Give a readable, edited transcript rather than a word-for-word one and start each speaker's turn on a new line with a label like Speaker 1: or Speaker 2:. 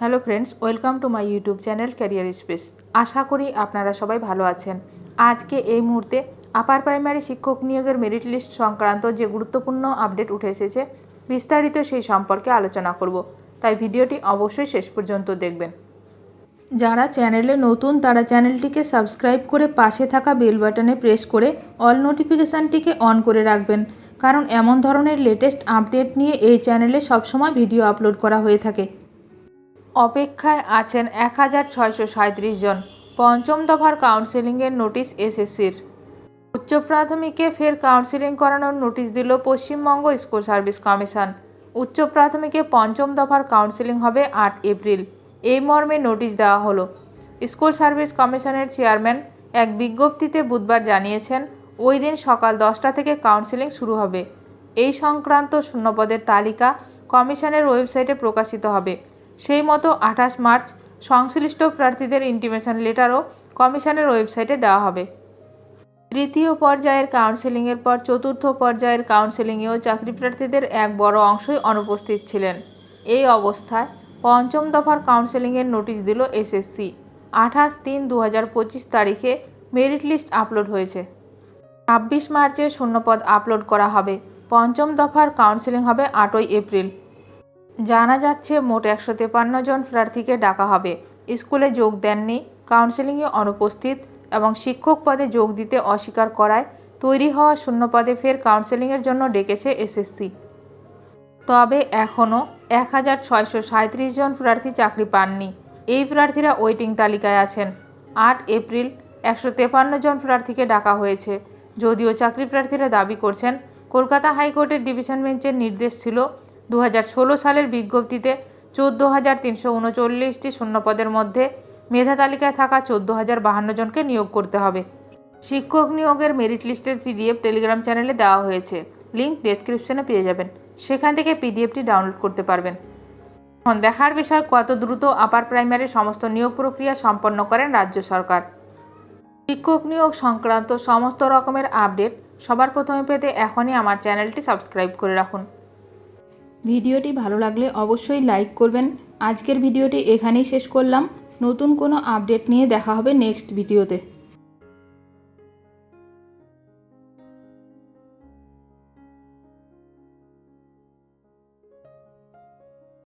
Speaker 1: Hello friends, welcome to my YouTube channel career space. আশা করি আপনারা সবাই ভালো আছেন। আজকে এই মুহূর্তে আপার প্রাইমারি শিক্ষক নিয়োগের মেরিট লিস্ট সংক্রান্ত যে গুরুত্বপূর্ণ আপডেট উঠে এসেছে, বিস্তারিত সেই সম্পর্কে আলোচনা করব। তাই ভিডিওটি অবশ্যই শেষ পর্যন্ত দেখবেন। যারা চ্যানেলে নতুন তারা চ্যানেলটিকে সাবস্ক্রাইব করে পাশে থাকা বেল বাটনে প্রেস করে অল নোটিফিকেশানটিকে অন করে রাখবেন, কারণ এমন ধরনের লেটেস্ট আপডেট নিয়ে এই চ্যানেলে সবসময় ভিডিও আপলোড করা হয়ে থাকে। অপেক্ষায় আছেন 1637 জন। পঞ্চম দফার কাউন্সেলিংয়ের নোটিশ এসএসসির। উচ্চ প্রাথমিকে ফের কাউন্সেলিং করানোর নোটিশ দিল পশ্চিমবঙ্গ স্কুল সার্ভিস কমিশন। উচ্চ প্রাথমিকে পঞ্চম দফার কাউন্সেলিং হবে 8 এপ্রিল। এই মর্মে নোটিশ দেওয়া হলো। স্কুল সার্ভিস কমিশনের চেয়ারম্যান এক বিজ্ঞপ্তিতে বুধবার জানিয়েছেন, ওই দিন সকাল 10টা থেকে কাউন্সেলিং শুরু হবে। এই সংক্রান্ত শূন্যপদের তালিকা কমিশনের ওয়েবসাইটে প্রকাশিত হবে। সেই মতো 28 মার্চ সংশ্লিষ্ট প্রার্থীদের ইন্টিমেশন লেটারও কমিশনের ওয়েবসাইটে দেওয়া হবে। তৃতীয় পর্যায়ের কাউন্সেলিংয়ের পর চতুর্থ পর্যায়ের কাউন্সেলিংয়েও চাকরি প্রার্থীদের এক বড় অংশই অনুপস্থিত ছিলেন। এই অবস্থায় পঞ্চম দফার কাউন্সেলিংয়ের নোটিশ দিল এসএসসি। 28/3/2025 তারিখে মেরিট লিস্ট আপলোড হয়েছে। 26 মার্চে শূন্যপদ আপলোড করা হবে। পঞ্চম দফার কাউন্সেলিং হবে 8ই এপ্রিল। জানা যাচ্ছে মোট 153 জন প্রার্থীকে ডাকা হবে। স্কুলে যোগ দেননি, কাউন্সেলিংয়ে অনুপস্থিত এবং শিক্ষক পদে যোগ দিতে অস্বীকার করায় তৈরি হওয়া শূন্যপদে ফের কাউন্সেলিংয়ের জন্য ডেকেছে এসএসসি। তবে এখনও 1637 জন প্রার্থী চাকরি পাননি। এই প্রার্থীরা ওয়েটিং তালিকায় আছেন। 8 এপ্রিল 153 জন প্রার্থীকে ডাকা হয়েছে। যদিও চাকরি প্রার্থীরা দাবি করছেন, কলকাতা হাইকোর্টের ডিভিশন বেঞ্চের নির্দেশ ছিল 2016 সালের বিজ্ঞপ্তিতে 14,339টি শূন্যপদের মধ্যে মেধা তালিকায় থাকা 14,052 জনকে নিয়োগ করতে হবে। শিক্ষক নিয়োগের মেরিট লিস্টের পিডিএফ টেলিগ্রাম চ্যানেলে দেওয়া হয়েছে। লিঙ্ক ডেসক্রিপশনে পেয়ে যাবেন। সেখান থেকে পিডিএফটি ডাউনলোড করতে পারবেন। এখন দেখার বিষয়, কত দ্রুত আপার প্রাইমারি সমস্ত নিয়োগ প্রক্রিয়া সম্পন্ন করেন রাজ্য সরকার। শিক্ষক নিয়োগ সংক্রান্ত সমস্ত রকমের আপডেট সবার প্রথমে পেতে এখনই আমার চ্যানেলটি সাবস্ক্রাইব করে রাখুন। ভিডিওটি ভালো লাগলে অবশ্যই লাইক করবেন। আজকের ভিডিওটি এখানেই শেষ করলাম। নতুন কোনো আপডেট নিয়ে দেখা হবে নেক্সট ভিডিওতে।